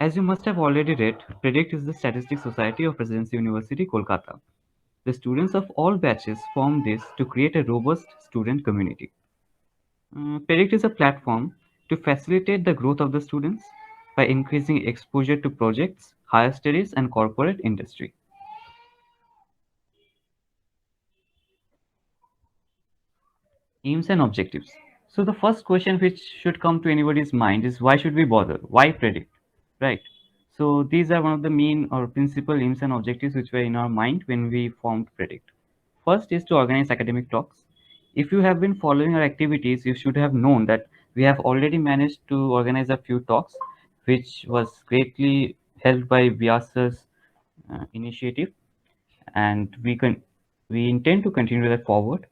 As you must have already read, Predict is the Statistics Society of Presidency University, Kolkata. The students of all batches form this to create a robust student community. Predict is a platform to facilitate the growth of the students by increasing exposure to projects, higher studies, and corporate industry. Aims and objectives. So the first question which should come to anybody's mind is why should we bother? Why Predict? Right. So these are one of the main or principal aims and objectives which were in our mind when we formed Predict. First is to organize academic talks. If you have been following our activities, you should have known that we have already managed to organize a few talks, which was greatly helped by Vyasa's initiative, and we intend to continue that forward.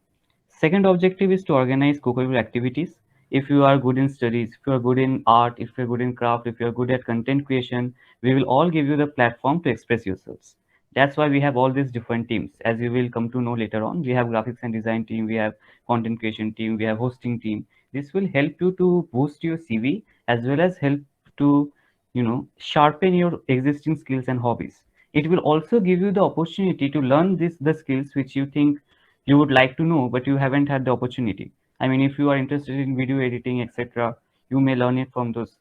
Second objective is to organize co-curricular activities. If you are good in studies, if you are good in art, if you are good in craft, if you are good at content creation, we will all give you the platform to express yourselves. That's why we have all these different teams. As you will come to know later on, we have graphics and design team, we have content creation team, we have hosting team. This will help you to boost your CV as well as help to, sharpen your existing skills and hobbies. It will also give you the opportunity to learn the skills which you think you would like to know but you haven't had the opportunity. I mean, if you are interested in video editing, etc., you may learn it from those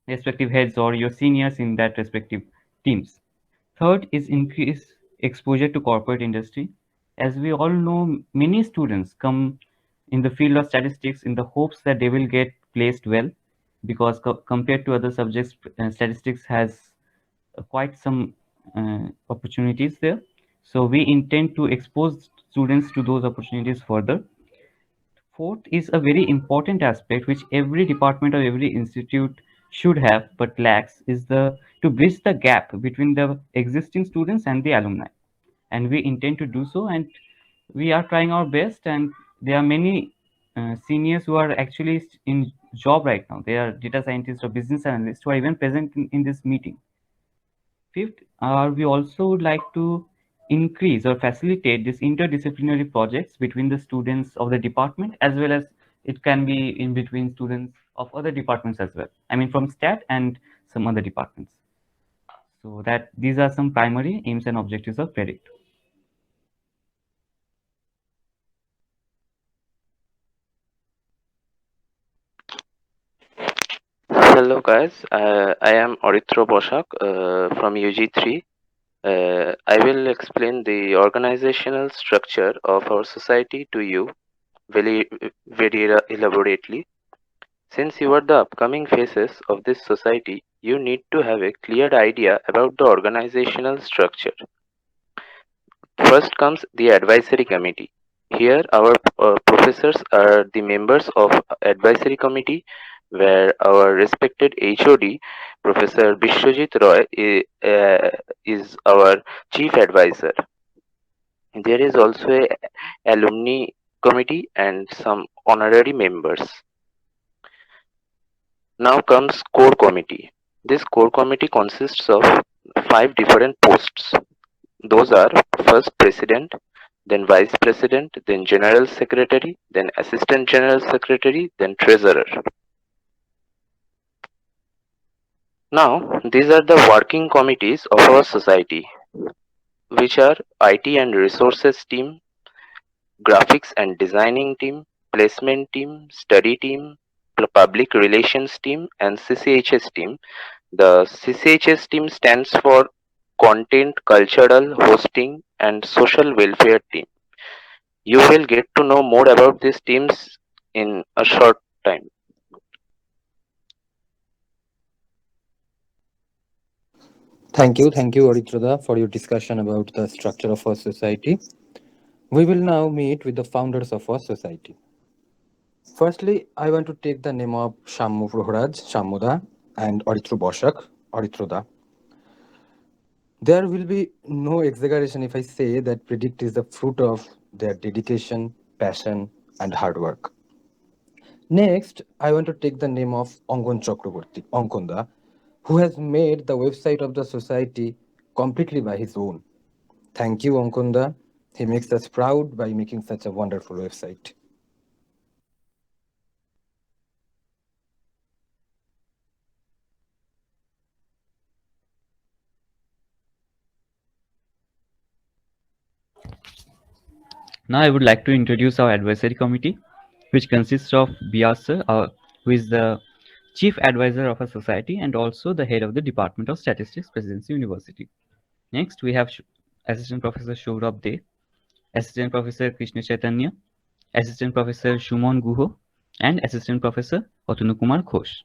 respective heads or your seniors in that respective teams. Third is increase exposure to corporate industry. As we all know, many students come in the field of statistics in the hopes that they will get placed well, because compared to other subjects, statistics has quite some opportunities there. So we intend to expose students to those opportunities further. Fourth is a very important aspect which every department or every institute should have but lacks is the to bridge the gap between the existing students and the alumni. And we intend to do so, and we are trying our best, and there are many seniors who are actually in job right now. They are data scientists or business analysts who are even present in this meeting. Fifth, we also would like to increase or facilitate these interdisciplinary projects between the students of the department, as well as it can be in between students of other departments as well. I mean, from STAT and some other departments. So that these are some primary aims and objectives of Predict. Hello guys, I am Orithro Boshak from UG3. I will explain the organizational structure of our society to you very, very elaborately. Since you are the upcoming faces of this society, you need to have a clear idea about the organizational structure. First comes the advisory committee. Here, our professors are the members of advisory committee, where our respected HOD, Professor Bishwajit Roy, is our chief advisor. There is also a alumni committee and some honorary members. Now comes core committee. This core committee consists of 5 different posts. Those are first president, then vice president, then general secretary, then assistant general secretary, then treasurer. Now, these are the working committees of our society, which are IT and resources team, graphics and designing team, placement team, study team, public relations team, and CCHS team. The CCHS team stands for Content, Cultural, Hosting, and Social Welfare team. You will get to know more about these teams in a short time. Thank you, Aritroda, for your discussion about the structure of our society. We will now meet with the founders of our society. Firstly, I want to take the name of Shammu Prohraj, Shammuda, and Aritru Boshak, Aritroda. There will be no exaggeration if I say that Predict is the fruit of their dedication, passion, and hard work. Next, I want to take the name of Angon Chakraborty, Ankonda, who has made the website of the society completely by his own. Thank you, Ankonda. He makes us proud by making such a wonderful website. Now I would like to introduce our advisory committee, which consists of BR sir, who is the chief advisor of a society and also the head of the Department of Statistics, Presidency University. Next, we have Assistant Professor Shourabh De, Assistant Professor Krishna Chaitanya, Assistant Professor Shumon Guho, and Assistant Professor Atanu Kumar Ghosh.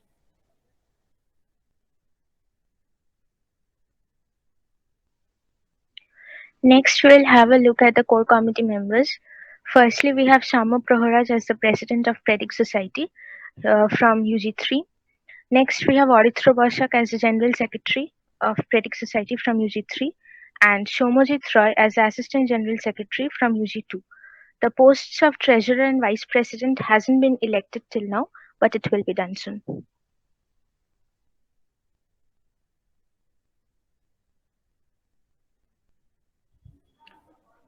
Next, we'll have a look at the core committee members. Firstly, we have Shama Praharaj as the president of Predict Society from UG3. Next, we have Orithra Bashak as the general secretary of Predict Society from UG3 and Shomojit Roy as the assistant general secretary from UG2. The posts of treasurer and vice president hasn't been elected till now, but it will be done soon.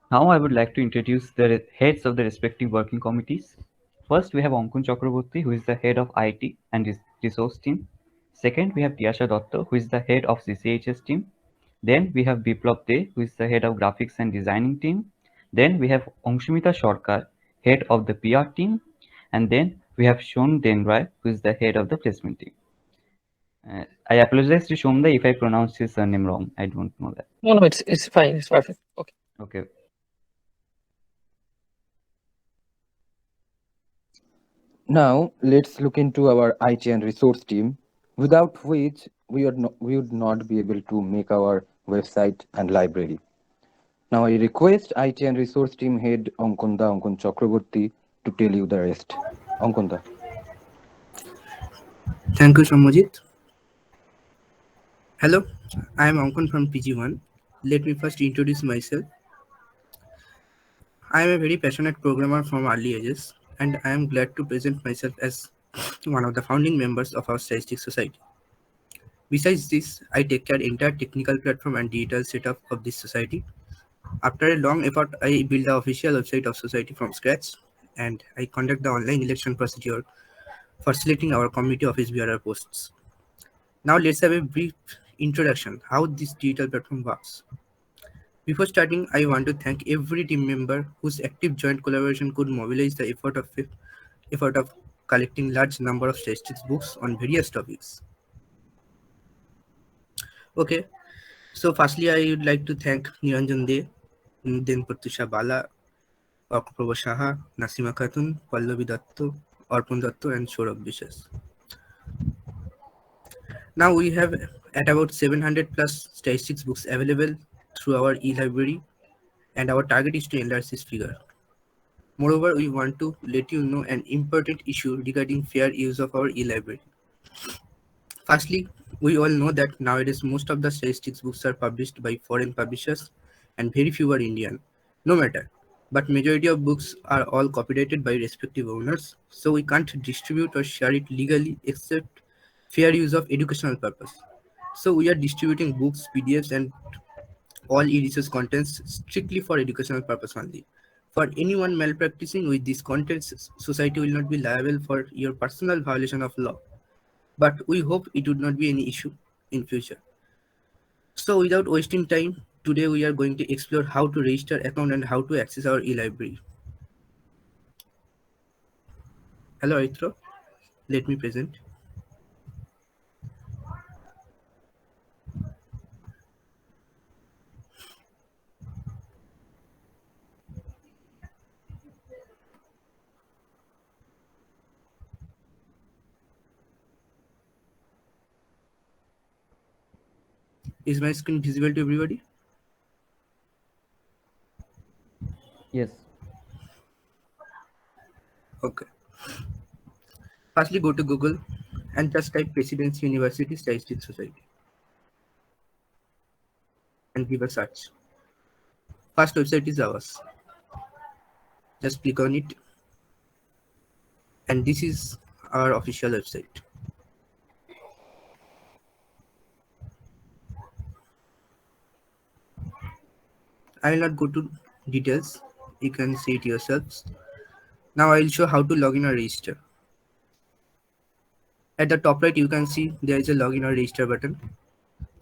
Now I would like to introduce the heads of the respective working committees. First, we have Ankun Chakraborty, who is the head of IT and resource team. Second, we have Tiyasha Dotto, who is the head of CCHS team. Then we have Biplab De, who is the head of graphics and designing team. Then we have Anshumita Sarkar, head of the PR team. And then we have Shon Denroy, who is the head of the placement team. I apologize to Shomda if I pronounced his surname wrong. I don't know that. No, it's fine. It's perfect. Okay. Okay. Now, let's look into our IT and resource team, without which we would not be able to make our website and library. Now, I request IT and resource team head Ankun Chakraborty to tell you the rest. Ankunda. Thank you, Shamojit. Hello, I am Ankun from PG1. Let me first introduce myself. I am a very passionate programmer from early ages, and I am glad to present myself as one of the founding members of our Statistics Society. Besides this, I take care entire technical platform and digital setup of this society. After a long effort, I built the official website of society from scratch, and I conduct the online election procedure for selecting our committee office bearer posts. Now let's have a brief introduction how this digital platform works. Before starting, I want to thank every team member whose active joint collaboration could mobilize the effort of collecting large number of statistics books on various topics. Okay, so firstly, I would like to thank Niranjan De, then Pratusha Bala, Akraba Shaha, Nasima Khatun, Pallavi Datto, Arpun Datto, and Saurabh Vishas. Now we have at about 700 plus statistics books available through our e-library, and our target is to enlarge this figure. Moreover, we want to let you know an important issue regarding fair use of our e-library. Firstly, we all know that nowadays most of the statistics books are published by foreign publishers and very few are Indian. No matter, but majority of books are all copyrighted by respective owners, so we can't distribute or share it legally except fair use of educational purpose. So we are distributing books, PDFs, and all e-research contents strictly for educational purpose only. For anyone malpracticing with these contents, society will not be liable for your personal violation of law. But we hope it would not be any issue in future. So without wasting time, today we are going to explore how to register account and how to access our e-library. Hello Aitro, let me present. Is my screen visible to everybody? Yes. Okay. Firstly, go to Google and just type Presidency University Statistics Society and give a search. First website is ours. Just click on it, and this is our official website. I will not go to details, you can see it yourselves. Now I will show how to log in or register. At the top right you can see there is a login or register button.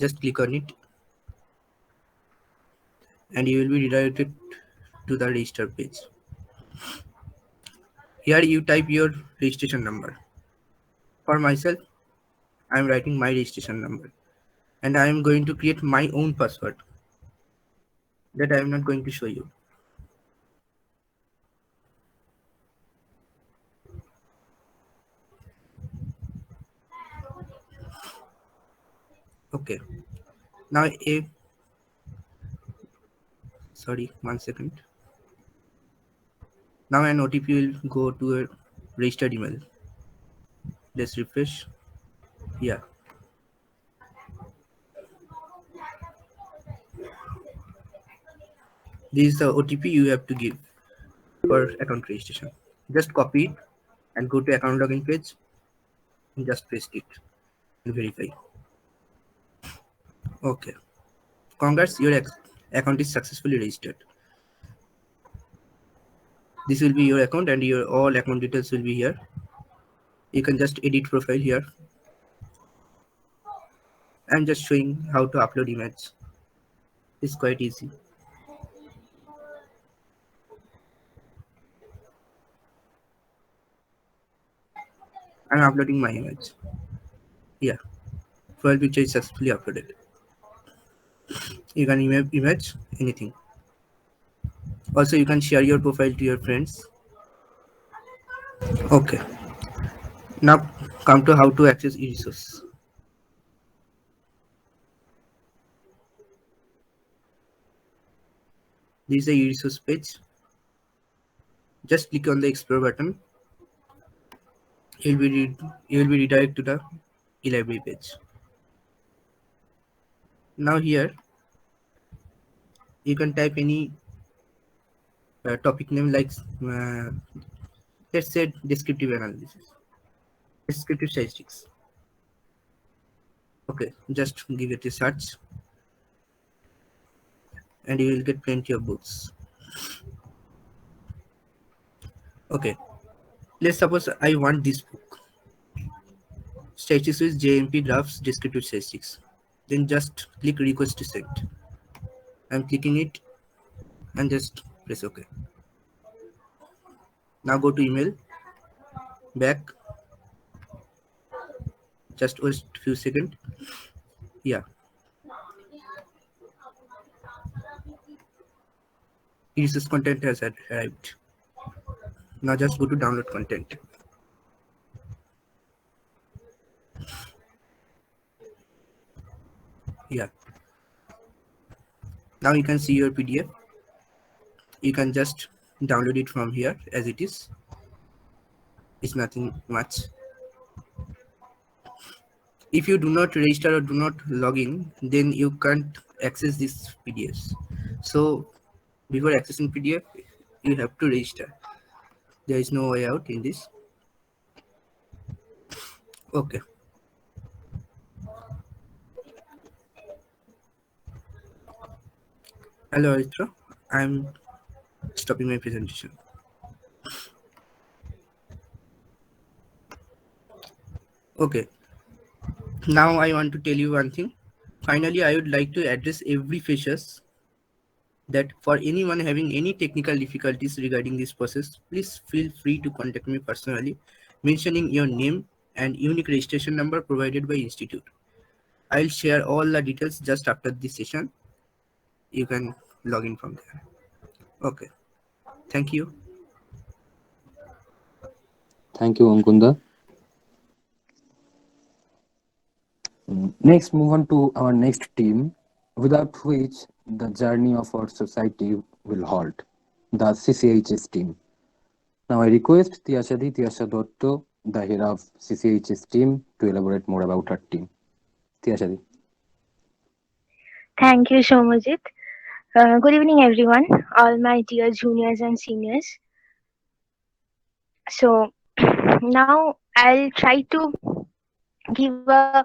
Just click on it and you will be redirected to the register page. Here you type your registration number. For myself, I am writing my registration number, and I am going to create my own password that I am not going to show you. Okay. Now sorry, 1 second. Now an OTP will go to a registered email. Let's refresh. Yeah. This is the OTP you have to give for account registration. Just copy it and go to account login page and just paste it and verify. Okay. Congrats, your account is successfully registered. This will be your account and your all account details will be here. You can just edit profile here. I'm just showing how to upload image. It's quite easy. I'm uploading my image. Yeah, profile picture is successfully uploaded. You can image anything. Also, you can share your profile to your friends. Okay. Now come to how to access e-resource. This is the e-resource page. Just click on the explore button. You will be redirected to the e-library page. Now here you can type any topic name like let's say descriptive analysis, descriptive statistics. Okay, just give it a search and you will get plenty of books. Okay, let's suppose I want this book, Statistics with JMP Drafts Descriptive Statistics. Then just click request to send. I'm clicking it and just press OK. Now go to email, back, just wait a few seconds. Yeah. Resource content has arrived. Now just go to download content. Yeah. Now you can see your PDF. You can just download it from here as it is. It's nothing much. If you do not register or do not log in, then you can't access these PDFs. So before accessing PDF, you have to register. There is no way out in this. Okay. Hello, Aritra. I'm stopping my presentation. Okay. Now I want to tell you one thing. Finally, I would like to address every freshers that for anyone having any technical difficulties regarding this process, please feel free to contact me personally, mentioning your name and unique registration number provided by institute. I'll share all the details just after this session. You can log in from there. Okay. Thank you. Thank you, Ankunda. Next, move on to our next team, without which the journey of our society will halt, the CCHS team. Now, I request Tiasha Dotto, the head of CCHS team, to elaborate more about her team. Tiashadi. Thank you, Shomajit. Good evening, everyone, all my dear juniors and seniors. So now I'll try to give a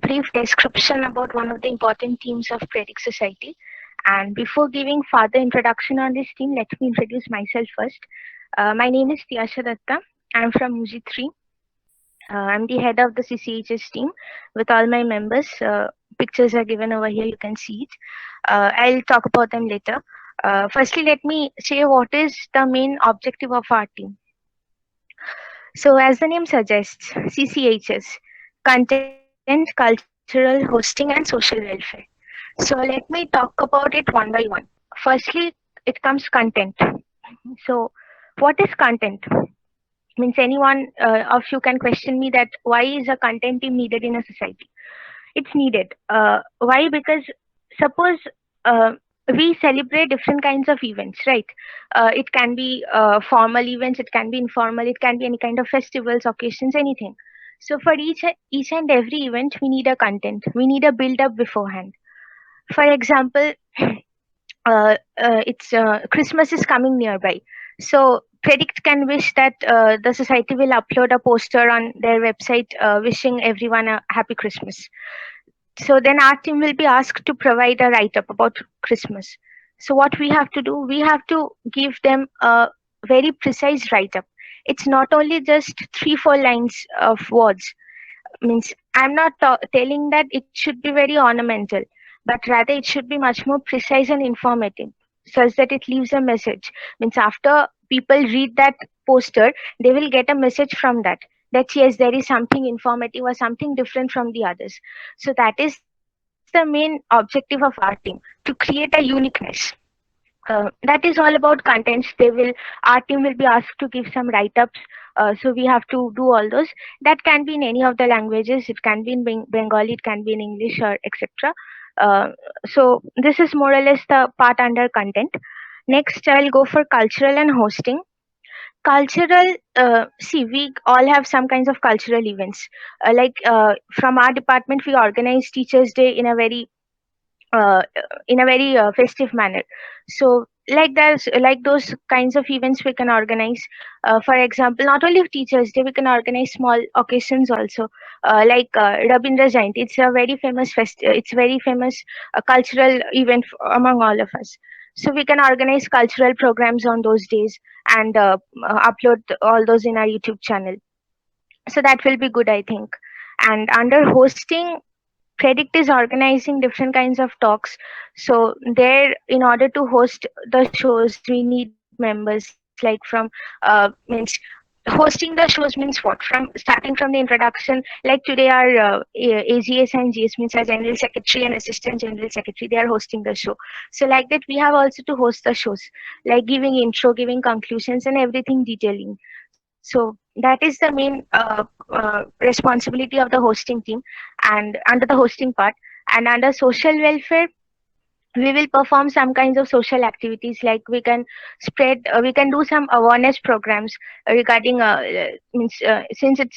brief description about one of the important teams of Predict Society. And before giving further introduction on this team, let me introduce myself first. My name is Tiasha Datta. I'm from UG3. I'm the head of the CCHS team with all my members. Pictures are given over here, you can see it. I'll talk about them later. Firstly, let me say what is the main objective of our team. So, as the name suggests, CCHS, content, cultural, hosting, and social welfare. So, let me talk about it one by one. Firstly, it comes content. So, what is content? Means anyone of you can question me that why is a content team needed in a society? It's needed. Why? Because suppose uh, we celebrate different kinds of events, right? It can be formal events, it can be informal, it can be any kind of festivals, occasions, anything. So for each and every event, we need a content. We need a build up beforehand. For example, it's Christmas is coming nearby. So Predict can wish that the society will upload a poster on their website wishing everyone a happy Christmas. So then our team will be asked to provide a write up about Christmas. So what we have to do, we have to give them a very precise write up. It's not only just 3-4 lines of words. Means I'm not telling that it should be very ornamental, but rather it should be much more precise and informative, such that it leaves a message. Means after people read that poster, they will get a message from that, that yes, there is something informative or something different from the others. So that is the main objective of our team, to create a uniqueness. That is all about contents. Our team will be asked to give some write-ups. So we have to do all those. That can be in any of the languages. It can be in Bengali, it can be in English, or etc. So this is more or less the part under content. Next, I'll go for cultural and hosting. Cultural, see, we all have some kinds of cultural events. From our department, we organize Teachers' Day uh, in a very festive manner. So like those kinds of events we can organize. For example, not only Teachers Day, we can organize small occasions also, Rabindra Jayanti. It's a very famous it's very famous cultural event among all of us. So we can organize cultural programs on those days and upload all those in our YouTube channel. So that will be good, I think. And under hosting, Predict is organizing different kinds of talks. So there, in order to host the shows, we need members like from means hosting the shows means what? From starting from the introduction, like today our AGS and GS means our general secretary and assistant general secretary, they are hosting the show. So like that, we have also to host the shows, like giving intro, giving conclusions, and everything detailing. So that is the main responsibility of the hosting team, and under the hosting part. And under social welfare, we will perform some kinds of social activities, like we can do some awareness programs regarding since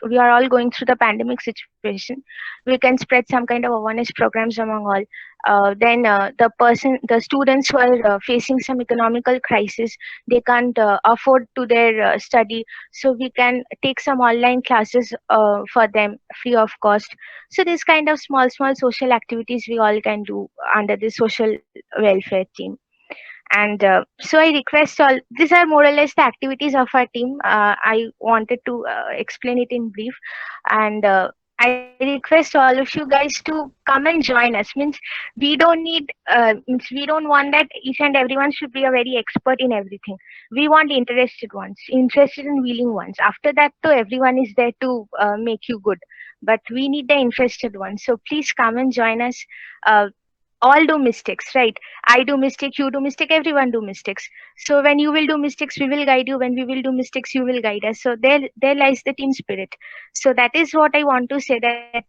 we are all going through the pandemic situation. We can spread some kind of awareness programs among all. Then the students who are facing some economical crisis, they can't afford to their study, so we can take some online classes for them free of cost. So this kind of small social activities we all can do under the social welfare team. And so I request all, these are more or less the activities of our team. I wanted to explain it in brief. And I request all of you guys to come and join us. Means we don't need means we don't want that each and everyone should be a very expert in everything. We want interested ones, interested and willing ones. After that, though, everyone is there to make you good, but we need the interested ones. So please come and join us. uh, all do mistakes, right? I do mistake, you do mistake, everyone do mistakes. So when you will do mistakes, we will guide you. When we will do mistakes, you will guide us. So there lies the team spirit. So that is what I want to say, that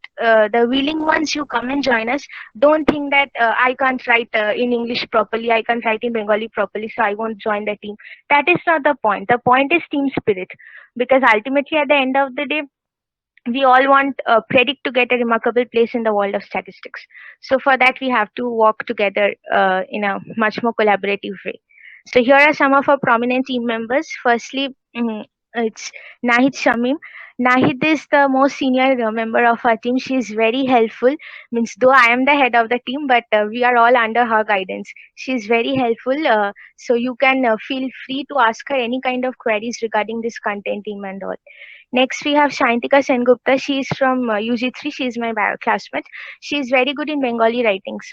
the willing ones, you come and join us. Don't think that I can't write in English properly, I can't write in Bengali properly, so I won't join the team. That is not the point. The point is team spirit, because ultimately at the end of the day, we all want Predict to get a remarkable place in the world of statistics. So for that, we have to work together in a much more collaborative way. So here are some of our prominent team members. Firstly, it's Nahid Shamim. Nahid is the most senior member of our team. She is very helpful. Means though I am the head of the team, but we are all under her guidance. She is very helpful. So you can feel free to ask her any kind of queries regarding this content team and all. Next, we have Shantika Sengupta. She is from UG3. She is my classmate. She is very good in Bengali writings.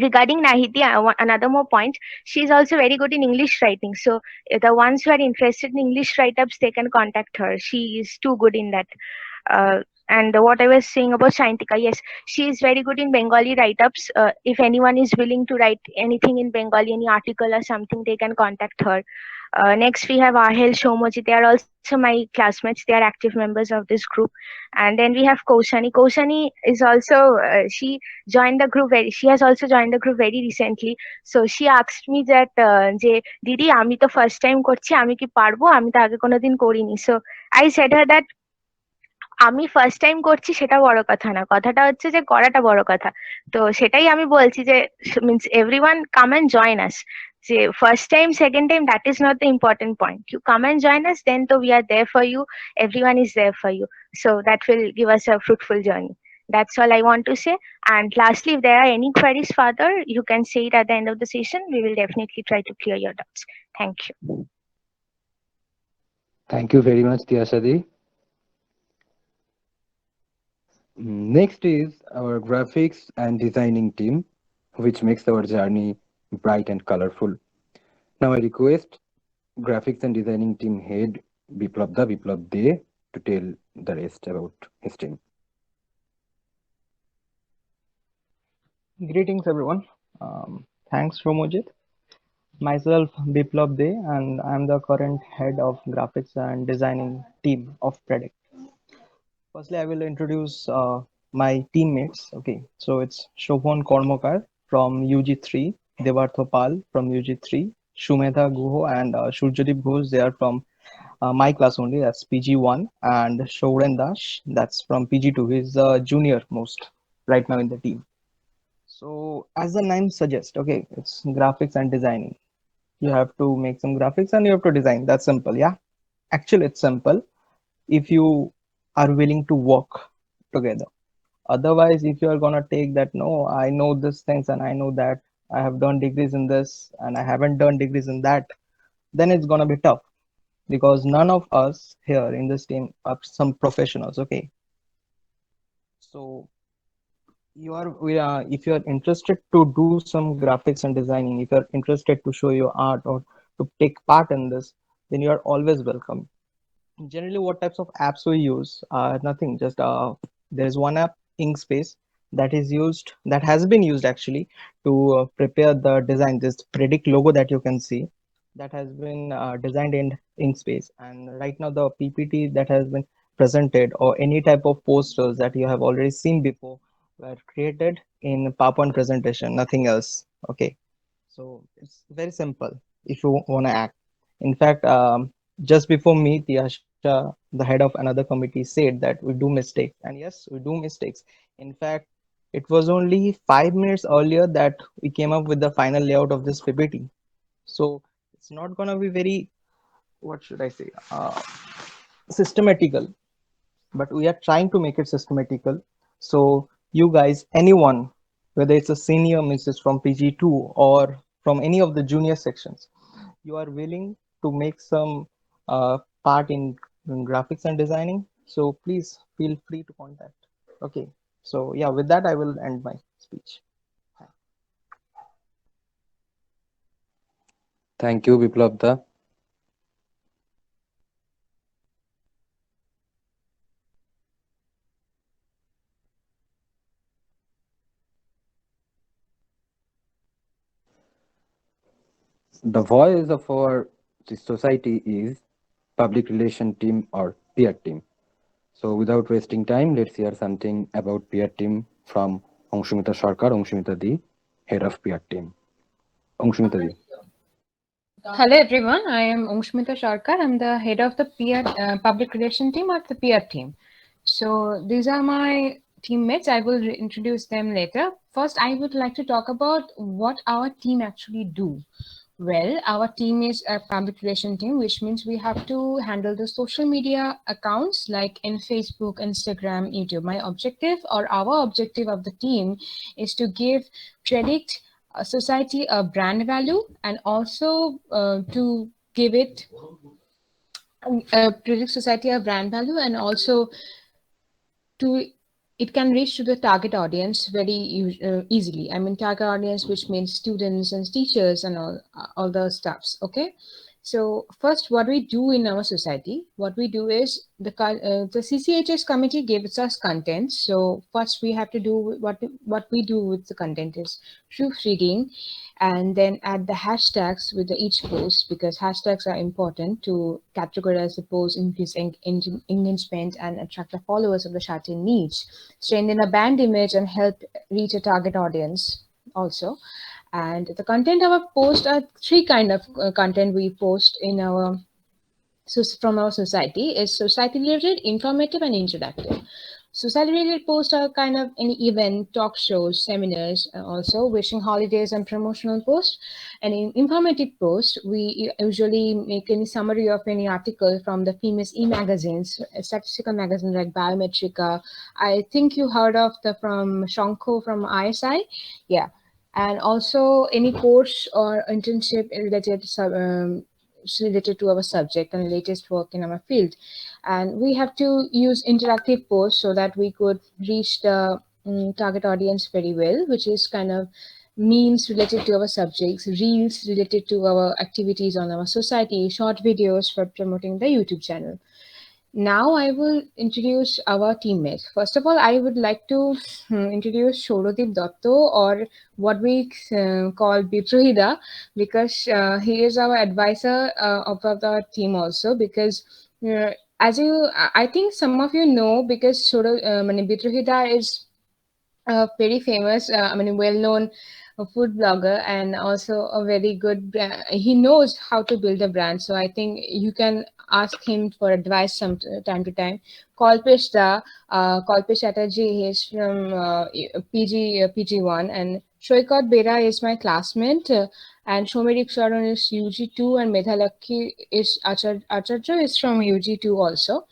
regarding Nahiti, another more point, she is also very good in English writing. So the ones who are interested in English write-ups, they can contact her. She is too good in that. And what I was saying about Shaintika, yes, she is very good in Bengali write-ups. If anyone is willing to write anything in Bengali, any article or something, they can contact her. Next, we have Ahel Shomoji. They are also my classmates. They are active members of this group. And then we have Koshani. Koshani is also she joined the group very. She has also joined the group very recently. So she asked me that, যে দিদি আমি তো first time করছি, আমি কি পারবো, আমি তো আগে কোনোদিন করিনি। So I said her that আমি ফার্স্ট টাইম করছি সেটা বড় কথা না, কথাটা হচ্ছে যে করাটা বড় কথা। তো সেটাই আমি বলছি যে means everyone come and join us, যে first time second time that is not the important point, you come and join us, then তো we are there for you, everyone is there for you, so that will give us a fruitful journey. That's all I want to say. And lastly, if there are any queries further, you can say it at the end of the session. We will definitely try to clear your doubts. Thank you. Thank you very much, Tiyashadi. Next is our graphics and designing team, which makes our journey bright and colorful. Now I request graphics and designing team head Biplab De to tell the rest about his team. Greetings everyone. Thanks Romojit. Myself Biplab De and I'm the current head of graphics and designing team of Predict. Firstly, I will introduce my teammates. Okay, so it's Shobhan Kormokar from UG3, Devartho Pal from UG3, Shumedha Guho and Shurjadip Ghosh. They are from my class only, that's PG1, and Shouren Dash, that's from PG2. He's the junior most right now in the team. So as the name suggests, okay, it's graphics and designing. You have to make some graphics and you have to design. That's simple, yeah. Actually, it's simple if you are willing to work together. Otherwise, if you are gonna take that, no, I know these things and I know that I have done degrees in this and I haven't done degrees in that, then it's gonna be tough because none of us here in this team are some professionals. Okay, so if you are interested to do some graphics and designing, if you are interested to show your art or to take part in this, then you are always welcome. Generally, what types of apps we use are nothing, just there's one app, Inkspace, that has been used actually to prepare the design, this Predict logo that you can see, that has been designed in Inkspace. And right now the PPT that has been presented or any type of posters that you have already seen before were created in PowerPoint presentation, nothing else. Okay, so it's very simple if you want to act. In fact, just before me, Tiyasha, the head of another committee, said that we do mistakes. And yes, we do mistakes. In fact, it was only 5 minutes earlier that we came up with the final layout of this PPT. So it's not going to be very, what should I say, systematical, but we are trying to make it systematical. So you guys, anyone, whether it's a senior, Mrs. from PG2 or from any of the junior sections, you are willing to make some part in graphics and designing, so please feel free to contact. Okay, so yeah, with that I will end my speech. Thank you, Biplab. The voice of our society is public relation team or peer team. So without wasting time, let's hear something about peer team from Angshumita Sarkar, Angshumita Di, head of peer team. Angshumita Di. Hello everyone, I am Angshmita Sharkar. I'm the head of the peer public relation team or the peer team. So these are my teammates. I will introduce them later. First, I would like to talk about what our team actually do. Well, our team is a public relation team, which means we have to handle the social media accounts like in Facebook, Instagram, YouTube. My objective or our objective of the team is to give Predict society a brand value and also to give it Predict society a brand value and also to it can reach to the target audience very easily. I mean, target audience, which means students and teachers and all the stuffs. Okay. So first, what we do in our society, what we do is the CCHS committee gives us content. So first, we have to do what we do with the content is proofreading, and then add the hashtags with each post, because hashtags are important to categorize the post, increase engagement, and attract the followers of the certain niche, strengthen a brand image, and help reach a target audience also. And the content of our post are three kind of content we post in our from our society is society related, informative, and interactive. Society related posts are kind of any event, talk shows, seminars, also wishing holidays and promotional posts. And in informative posts, we usually make any summary of any article from the famous e-magazines, statistical magazines like Biometrica. I think you heard of the from Shanko from ISI. Yeah. And also any course or internship related to our subject and latest work in our field. And we have to use interactive posts so that we could reach the target audience very well, which is kind of memes related to our subjects, reels related to our activities on our society, short videos for promoting the YouTube channel. Now I will introduce our teammates. First of all, I would like to introduce Shorodip Dotto, or what we call Bitrohida, because he is our advisor of the team also. Because as I think some of you know, because Bitrohida is a very famous, well-known food blogger, and also a very good brand. He knows how to build a brand, so I think you can ask him for advice some time to time. Kalpesh Chatterjee, he's from PG1, and Shoykot Bera is my classmate, and Shomerik Sharon is UG2, and Medhalakki is Acharya is from UG2 also.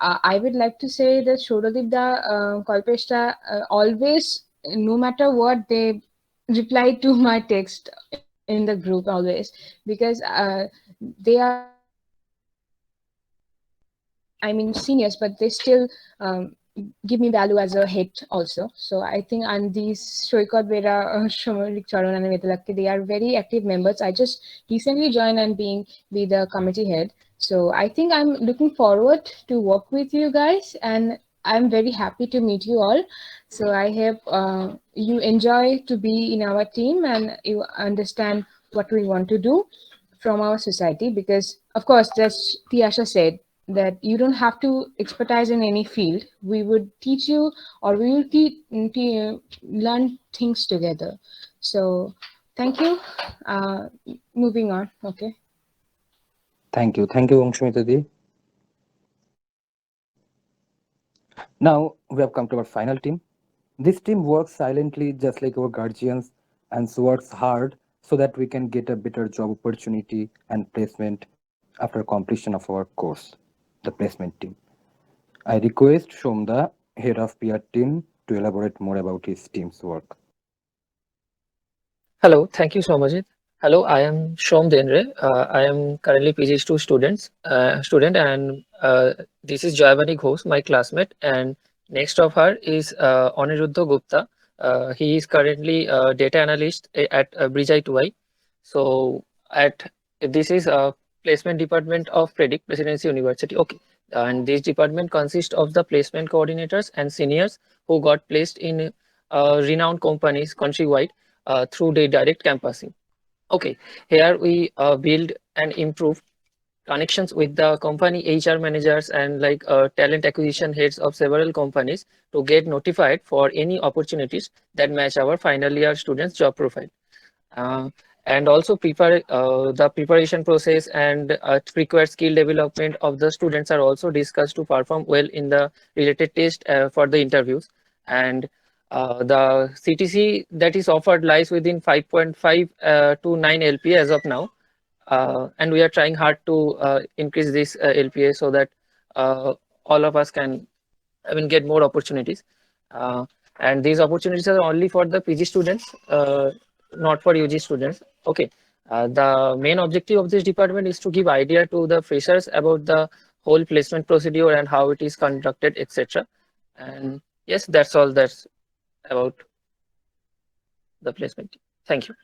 I would like to say that Shorodipda, Kalpeshta always, no matter what, they reply to my text in the group always, because they are, seniors, but they still give me value as a hit also. So I think, and these Shoykot Vera, Shomarik Charan, and Vetalakki, they are very active members. I just recently joined and be the committee head. So I think I'm looking forward to work with you guys, and I'm very happy to meet you all. So I hope you enjoy to be in our team and you understand what we want to do from our society. Because of course, as Tiasha said, that you don't have to expertise in any field. We would teach you, or we will learn things together. So thank you. Moving on. Okay. Thank you. Thank you, Angshmita Di. Now we have come to our final team. This team works silently just like our guardians and works hard so that we can get a better job opportunity and placement after completion of our course, the placement team. I request Shomda, head of PR team, to elaborate more about his team's work. Hello, thank you so much. Hello, I am Shom Denre. I am currently PG2 student, and this is Jayavani Ghosh, my classmate. And next of her is Aniruddha Gupta. He is currently a data analyst at Bridge 2I. So at this is a placement department of Presidency University. Okay, and this department consists of the placement coordinators and seniors who got placed in renowned companies countrywide through the direct campusing. Okay, here we build and improve connections with the company HR managers and like talent acquisition heads of several companies to get notified for any opportunities that match our final year students' job profile. And also prepare the preparation process and required skill development of the students are also discussed to perform well in the related test for the interviews. And the CTC that is offered lies within 5.5 to 9 LPA as of now. And we are trying hard to increase this LPA so that all of us can get more opportunities. And these opportunities are only for the PG students, not for UG students. Okay. The main objective of this department is to give idea to the freshers about the whole placement procedure and how it is conducted, etc. And Yes, that's all that's about the placement. Thank you.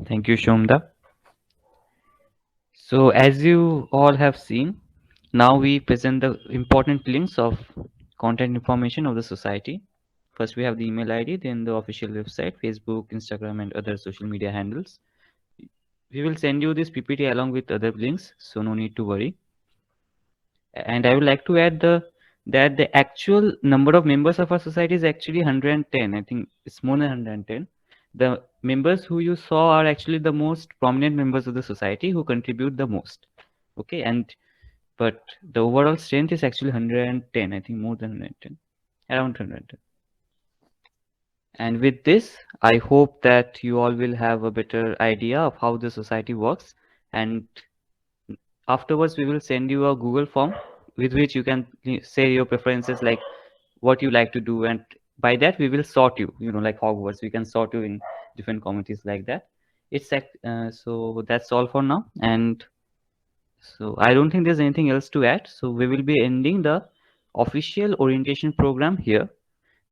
Thank you, Shomda. So as you all have seen, now we present the important links of content information of the society. First, we have the email ID, then the official website, Facebook, Instagram, and other social media handles. We will send you this PPT along with other links, so no need to worry. And I would like to add that the actual number of members of our society is actually 110. I think it's more than 110. The members who you saw are actually the most prominent members of the society who contribute the most. Okay, but the overall strength is actually 110. I think more than 110, around 110. And with this, I hope that you all will have a better idea of how the society works. And afterwards, we will send you a Google form with which you can say your preferences, like what you like to do. And by that, we will sort you, like Hogwarts, we can sort you in different committees like that. So that's all for now. And so I don't think there's anything else to add. So we will be ending the official orientation program here.